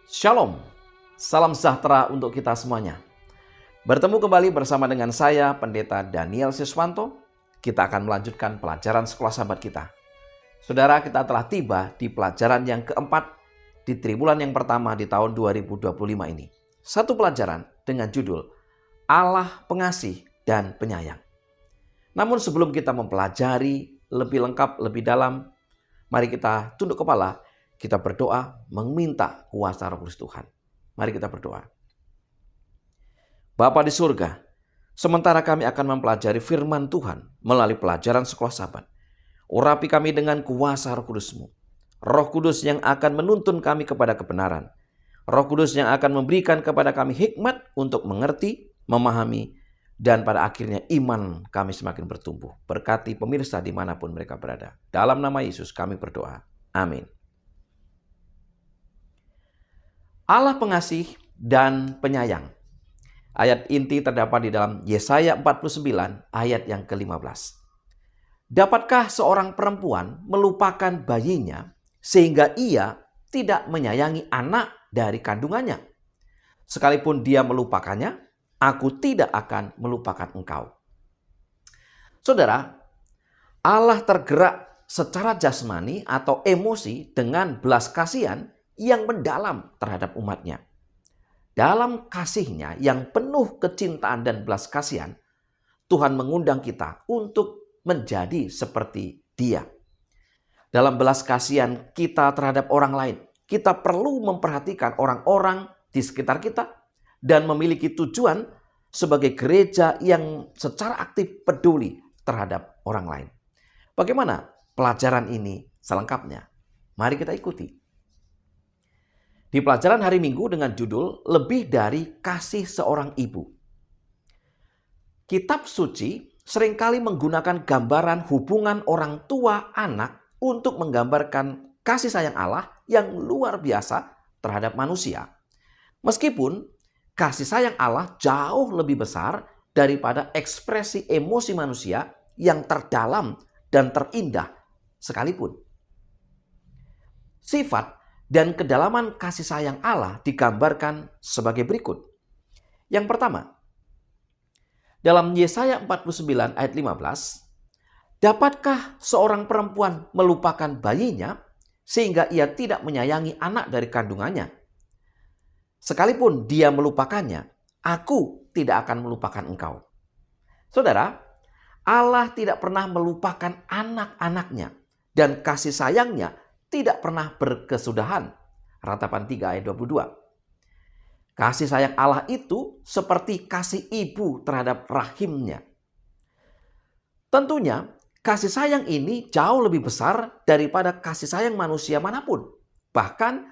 Shalom, salam sejahtera untuk kita semuanya. Bertemu kembali bersama dengan saya, Pendeta Daniel Siswanto. Kita akan melanjutkan pelajaran sekolah sahabat kita. Saudara, kita telah tiba di pelajaran yang keempat di triwulan yang pertama di tahun 2025 ini. Satu pelajaran dengan judul Allah Pengasih dan Penyayang. Namun sebelum kita mempelajari lebih lengkap, lebih dalam, mari kita tunduk kepala. Kita berdoa meminta kuasa Roh Kudus Tuhan. Mari kita berdoa. Bapa di surga, sementara kami akan mempelajari firman Tuhan melalui pelajaran sekolah sahabat, urapi kami dengan kuasa Roh Kudus-Mu. Roh Kudus yang akan menuntun kami kepada kebenaran. Roh Kudus yang akan memberikan kepada kami hikmat untuk mengerti, memahami, dan pada akhirnya iman kami semakin bertumbuh. Berkati pemirsa dimanapun mereka berada. Dalam nama Yesus kami berdoa. Amin. Allah pengasih dan penyayang. Ayat inti terdapat di dalam Yesaya 49 ayat yang ke-15. Dapatkah seorang perempuan melupakan bayinya sehingga ia tidak menyayangi anak dari kandungannya? Sekalipun dia melupakannya, aku tidak akan melupakan engkau. Saudara, Allah tergerak secara jasmani atau emosi dengan belas kasihan yang mendalam terhadap umatnya. Dalam kasihnya yang penuh kecintaan dan belas kasihan, Tuhan mengundang kita untuk menjadi seperti Dia. Dalam belas kasihan kita terhadap orang lain, kita perlu memperhatikan orang-orang di sekitar kita dan memiliki tujuan sebagai gereja yang secara aktif peduli terhadap orang lain. Bagaimana pelajaran ini selengkapnya? Mari kita ikuti. Di pelajaran hari Minggu dengan judul Lebih dari Kasih Seorang Ibu. Kitab suci seringkali menggunakan gambaran hubungan orang tua anak untuk menggambarkan kasih sayang Allah yang luar biasa terhadap manusia. Meskipun kasih sayang Allah jauh lebih besar daripada ekspresi emosi manusia yang terdalam dan terindah sekalipun. Sifat dan kedalaman kasih sayang Allah digambarkan sebagai berikut. Yang pertama, dalam Yesaya 49 ayat 15, dapatkah seorang perempuan melupakan bayinya sehingga ia tidak menyayangi anak dari kandungannya? Sekalipun dia melupakannya, aku tidak akan melupakan engkau. Saudara, Allah tidak pernah melupakan anak-anaknya dan kasih sayangnya tidak pernah berkesudahan. Ratapan 3 ayat 22. Kasih sayang Allah itu seperti kasih ibu terhadap rahimnya. Tentunya kasih sayang ini jauh lebih besar daripada kasih sayang manusia manapun. Bahkan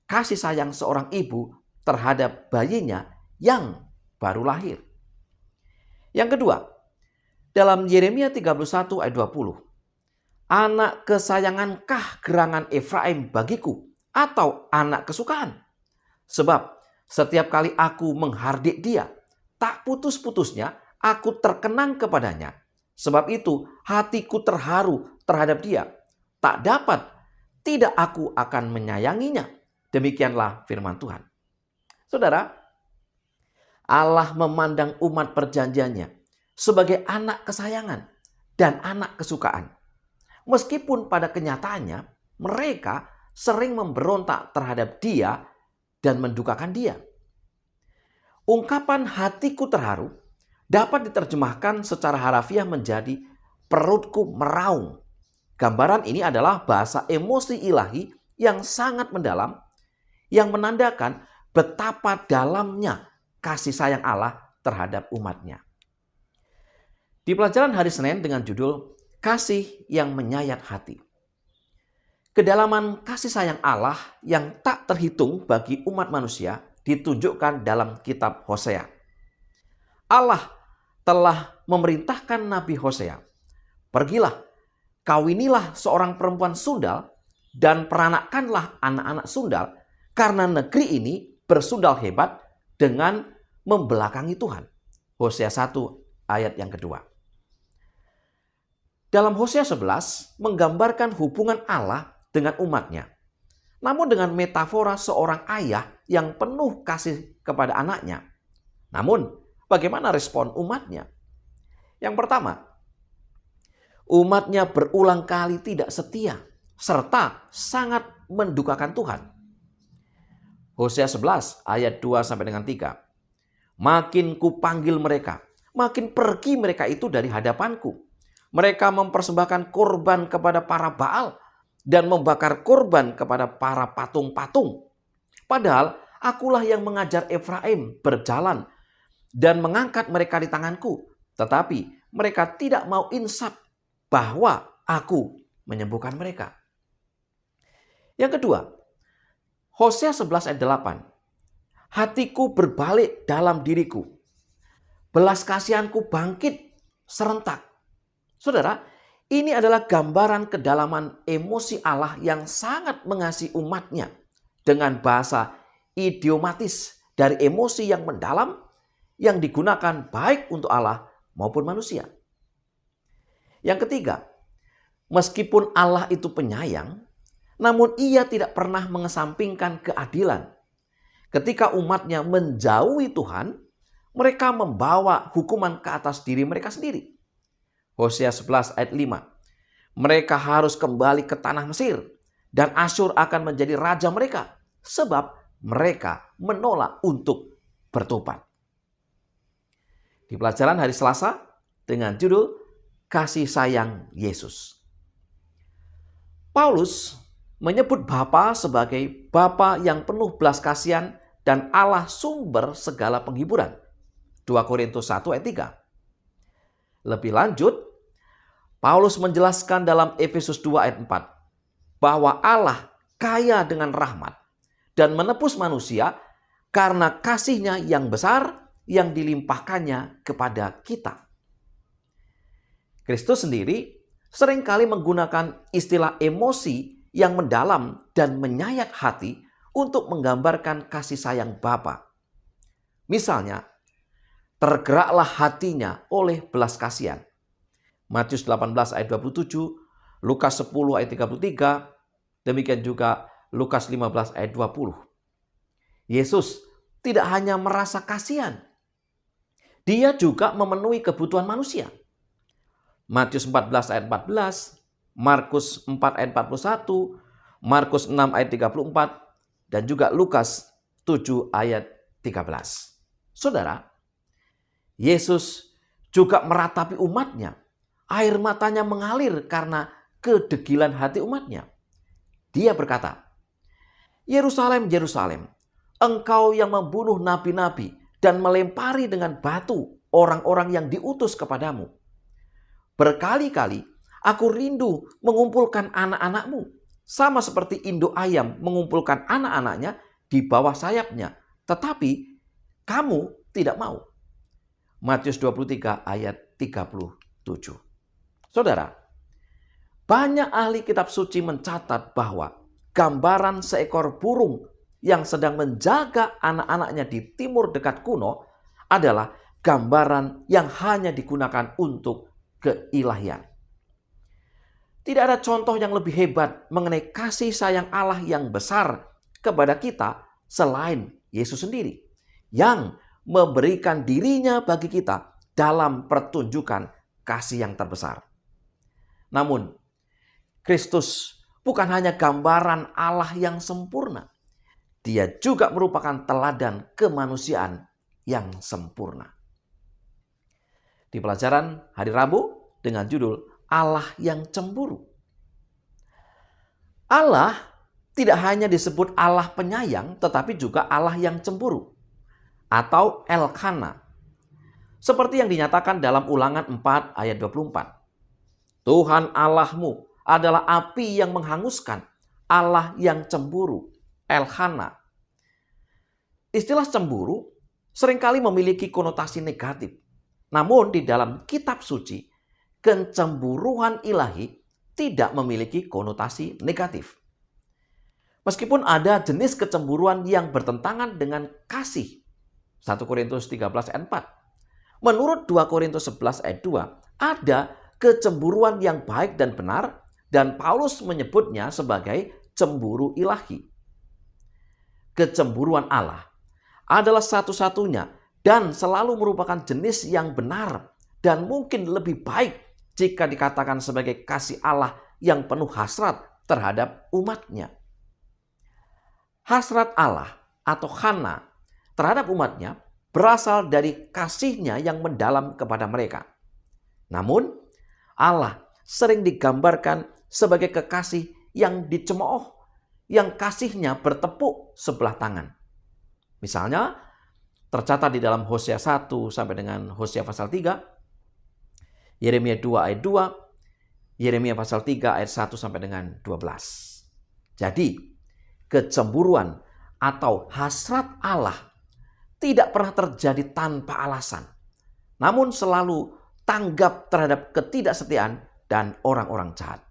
kasih sayang seorang ibu terhadap bayinya yang baru lahir. Yang kedua, dalam Yeremia 31 ayat 20. Anak kesayangankah gerangan Efraim bagiku atau anak kesukaan? Sebab setiap kali aku menghardik dia, tak putus-putusnya aku terkenang kepadanya. Sebab itu hatiku terharu terhadap dia. Tak dapat, tidak aku akan menyayanginya. Demikianlah firman Tuhan. Saudara, Allah memandang umat perjanjiannya sebagai anak kesayangan dan anak kesukaan. Meskipun pada kenyataannya mereka sering memberontak terhadap dia dan mendukakan dia. Ungkapan hatiku terharu dapat diterjemahkan secara harafiah menjadi perutku meraung. Gambaran ini adalah bahasa emosi ilahi yang sangat mendalam yang menandakan betapa dalamnya kasih sayang Allah terhadap umatnya. Di pelajaran hari Senin dengan judul Kasih yang menyayat hati. Kedalaman kasih sayang Allah yang tak terhitung bagi umat manusia ditunjukkan dalam kitab Hosea. Allah telah memerintahkan Nabi Hosea, pergilah, kawinilah seorang perempuan sundal dan peranakkanlah anak-anak sundal karena negeri ini bersundal hebat dengan membelakangi Tuhan. Hosea 1 ayat yang kedua. Dalam Hosea 11 menggambarkan hubungan Allah dengan umatnya. namun dengan metafora seorang ayah yang penuh kasih kepada anaknya. Namun, bagaimana respon umatnya? Yang pertama, umatnya berulang kali tidak setia serta sangat mendukakan Tuhan. Hosea 11 ayat 2 sampai dengan 3. Makin kupanggil mereka, makin pergi mereka itu dari hadapanku. Mereka mempersembahkan korban kepada para Baal dan membakar korban kepada para patung-patung. Padahal akulah yang mengajar Efraim berjalan dan mengangkat mereka di tanganku. Tetapi mereka tidak mau insaf bahwa aku menyembuhkan mereka. Yang kedua, Hosea 11 ayat 8. Hatiku berbalik dalam diriku. Belas kasihanku bangkit serentak. Saudara, ini adalah gambaran kedalaman emosi Allah yang sangat mengasihi umatnya dengan bahasa idiomatis dari emosi yang mendalam yang digunakan baik untuk Allah maupun manusia. Yang ketiga, meskipun Allah itu penyayang, namun ia tidak pernah mengesampingkan keadilan. Ketika umatnya menjauhi Tuhan, mereka membawa hukuman ke atas diri mereka sendiri. Hosea 11 ayat 5. Mereka harus kembali ke tanah Mesir dan Asyur akan menjadi raja mereka sebab mereka menolak untuk bertobat. Di pelajaran hari Selasa dengan judul Kasih Sayang Yesus. Paulus menyebut Bapa sebagai Bapa yang penuh belas kasihan dan Allah sumber segala penghiburan. 2 Korintus 1 ayat 3. Lebih lanjut, Paulus menjelaskan dalam Efesus 2 ayat 4 bahwa Allah kaya dengan rahmat dan menebus manusia karena kasih-Nya yang besar yang dilimpahkannya kepada kita. Kristus sendiri seringkali menggunakan istilah emosi yang mendalam dan menyayat hati untuk menggambarkan kasih sayang Bapa. Misalnya, tergeraklah hatinya oleh belas kasihan. Matius 18 ayat 27, Lukas 10 ayat 33, demikian juga Lukas 15 ayat 20. Yesus tidak hanya merasa kasihan, dia juga memenuhi kebutuhan manusia. Matius 14 ayat 14, Markus 4 ayat 41, Markus 6 ayat 34, dan juga Lukas 7 ayat 13. Saudara, Yesus juga meratapi umatnya. Air matanya mengalir karena kedegilan hati umatnya. Dia berkata, Yerusalem, Yerusalem, engkau yang membunuh nabi-nabi dan melempari dengan batu orang-orang yang diutus kepadamu. Berkali-kali aku rindu mengumpulkan anak-anakmu, sama seperti induk ayam mengumpulkan anak-anaknya di bawah sayapnya, tetapi kamu tidak mau. Matius 23 ayat 37. Saudara, banyak ahli kitab suci mencatat bahwa gambaran seekor burung yang sedang menjaga anak-anaknya di timur dekat kuno adalah gambaran yang hanya digunakan untuk keilahian. Tidak ada contoh yang lebih hebat mengenai kasih sayang Allah yang besar kepada kita selain Yesus sendiri, yang memberikan dirinya bagi kita dalam pertunjukan kasih yang terbesar. Namun, Kristus bukan hanya gambaran Allah yang sempurna. Dia juga merupakan teladan kemanusiaan yang sempurna. Di pelajaran hari Rabu dengan judul Allah yang cemburu. Allah tidak hanya disebut Allah penyayang, tetapi juga Allah yang cemburu atau Elkana. Seperti yang dinyatakan dalam Ulangan 4 ayat 24. Tuhan Allahmu adalah api yang menghanguskan, Allah yang cemburu, Elkana. Istilah cemburu seringkali memiliki konotasi negatif. Namun di dalam kitab suci, kecemburuan ilahi tidak memiliki konotasi negatif. Meskipun ada jenis kecemburuan yang bertentangan dengan kasih. 1 Korintus 13 ayat 4. Menurut 2 Korintus 11 ayat 2, ada kecemburuan yang baik dan benar, dan Paulus menyebutnya sebagai cemburu ilahi. kecemburuan Allah adalah satu-satunya dan selalu merupakan jenis yang benar dan mungkin lebih baik jika dikatakan sebagai kasih Allah yang penuh hasrat terhadap umatnya. Hasrat Allah atau Hana terhadap umatnya berasal dari kasihnya yang mendalam kepada mereka. Namun, Allah sering digambarkan sebagai kekasih yang dicemooh, yang kasihnya bertepuk sebelah tangan. Misalnya, tercatat di dalam Hosea 1 sampai dengan Hosea pasal 3, Yeremia 2 ayat 2, Yeremia pasal 3 ayat 1 sampai dengan 12. Jadi, kecemburuan atau hasrat Allah tidak pernah terjadi tanpa alasan, namun selalu tanggap terhadap ketidaksetiaan dan orang-orang jahat.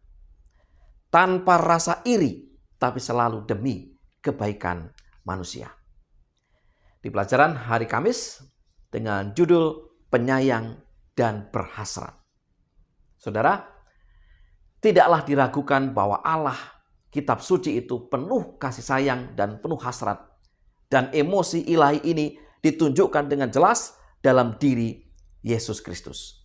Tanpa rasa iri, tapi selalu demi kebaikan manusia. Di pelajaran hari Kamis dengan judul Penyayang dan Berhasrat. Saudara, tidaklah diragukan bahwa Allah, kitab suci itu penuh kasih sayang dan penuh hasrat. Dan emosi ilahi ini ditunjukkan dengan jelas dalam diri Yesus Kristus.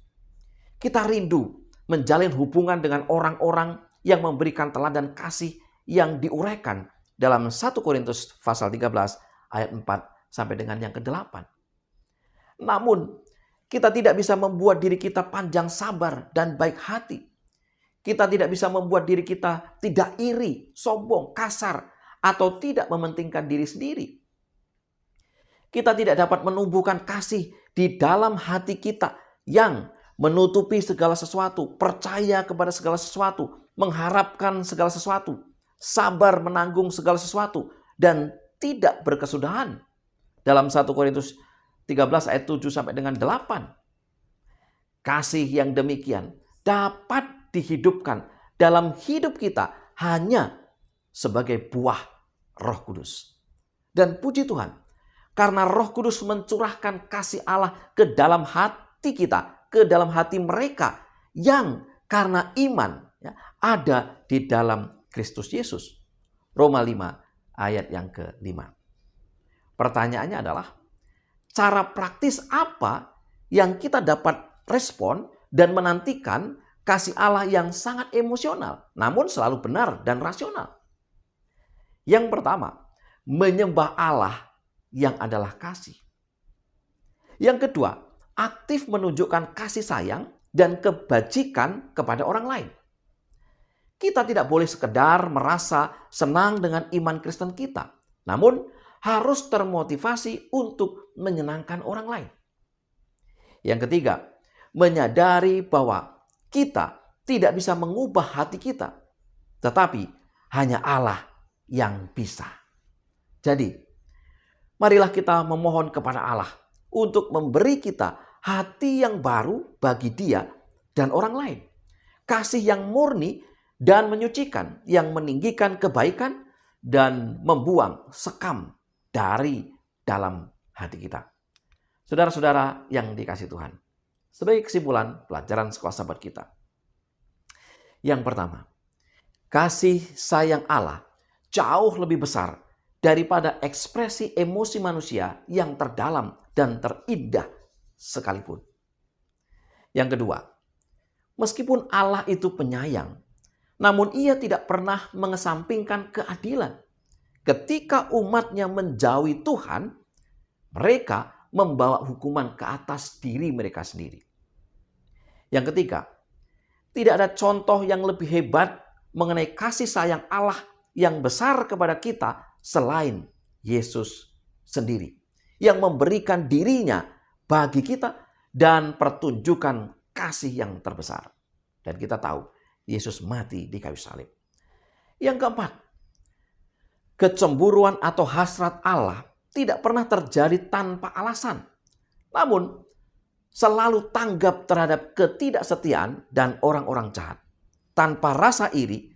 Kita rindu menjalin hubungan dengan orang-orang yang memberikan teladan kasih yang diuraikan dalam 1 Korintus pasal 13 ayat 4 sampai dengan yang ke-8. Namun, kita tidak bisa membuat diri kita panjang sabar dan baik hati. Kita tidak bisa membuat diri kita tidak iri, sombong, kasar, atau tidak mementingkan diri sendiri. Kita tidak dapat menumbuhkan kasih di dalam hati kita yang menutupi segala sesuatu, percaya kepada segala sesuatu, mengharapkan segala sesuatu, sabar menanggung segala sesuatu, dan tidak berkesudahan. Dalam 1 Korintus 13 ayat 7 sampai dengan 8. Kasih yang demikian dapat dihidupkan dalam hidup kita hanya sebagai buah Roh Kudus. Dan puji Tuhan, karena Roh Kudus mencurahkan kasih Allah ke dalam hati kita, ke dalam hati mereka yang karena iman ada di dalam Kristus Yesus. Roma 5 ayat yang ke-5. Pertanyaannya adalah, cara praktis apa yang kita dapat respon dan menantikan kasih Allah yang sangat emosional, namun selalu benar dan rasional? Yang pertama, menyembah Allah yang adalah kasih. Yang kedua, aktif menunjukkan kasih sayang dan kebajikan kepada orang lain. Kita tidak boleh sekedar merasa senang dengan iman Kristen kita, namun harus termotivasi untuk menyenangkan orang lain. Yang ketiga, menyadari bahwa kita tidak bisa mengubah hati kita, tetapi hanya Allah yang bisa. Jadi, marilah kita memohon kepada Allah untuk memberi kita hati yang baru bagi Dia dan orang lain. Kasih yang murni dan menyucikan, yang meninggikan kebaikan dan membuang sekam dari dalam hati kita. Saudara-saudara yang dikasihi Tuhan, sebagai kesimpulan pelajaran sekolah sahabat kita. Yang pertama, kasih sayang Allah jauh lebih besar daripada ekspresi emosi manusia yang terdalam dan terindah sekalipun. Yang kedua, meskipun Allah itu penyayang, namun Ia tidak pernah mengesampingkan keadilan. Ketika umatnya menjauhi Tuhan, mereka membawa hukuman ke atas diri mereka sendiri. Yang ketiga, tidak ada contoh yang lebih hebat mengenai kasih sayang Allah yang besar kepada kita selain Yesus sendiri, yang memberikan dirinya bagi kita dan pertunjukan kasih yang terbesar. Dan kita tahu Yesus mati di kayu salib. Yang keempat, kecemburuan atau hasrat Allah tidak pernah terjadi tanpa alasan, namun selalu tanggap terhadap ketidaksetiaan dan orang-orang jahat, tanpa rasa iri,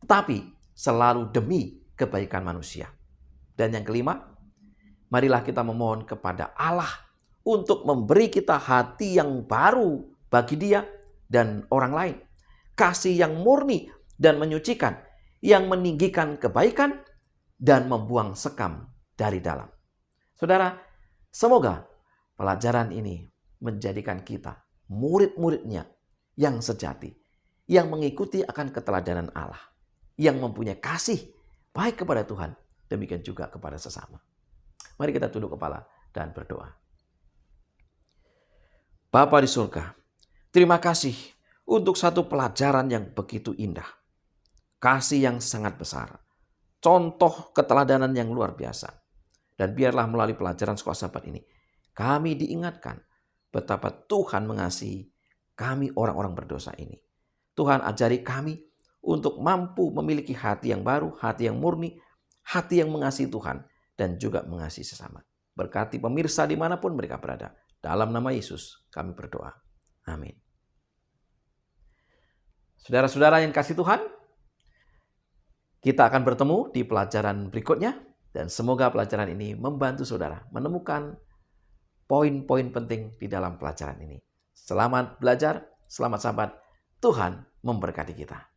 tetapi selalu demi kebaikan manusia. Dan yang kelima, marilah kita memohon kepada Allah untuk memberi kita hati yang baru bagi Dia dan orang lain. Kasih yang murni dan menyucikan, yang meninggikan kebaikan dan membuang sekam dari dalam. Saudara, semoga pelajaran ini menjadikan kita murid-muridnya yang sejati, yang mengikuti akan keteladanan Allah, yang mempunyai kasih baik kepada Tuhan, demikian juga kepada sesama. Mari kita tunduk kepala dan berdoa. Bapa di surga, terima kasih untuk satu pelajaran yang begitu indah. Kasih yang sangat besar. Contoh keteladanan yang luar biasa. Dan biarlah melalui pelajaran sekolah sahabat ini, kami diingatkan betapa Tuhan mengasihi kami orang-orang berdosa ini. Tuhan ajari kami untuk mampu memiliki hati yang baru, hati yang murni, hati yang mengasihi Tuhan dan juga mengasihi sesama. Berkati pemirsa dimanapun mereka berada. Dalam nama Yesus kami berdoa. Amin. Saudara-saudara yang kasih Tuhan, kita akan bertemu di pelajaran berikutnya. Dan semoga pelajaran ini membantu saudara menemukan poin-poin penting di dalam pelajaran ini. Selamat belajar, selamat sahabat. Tuhan memberkati kita.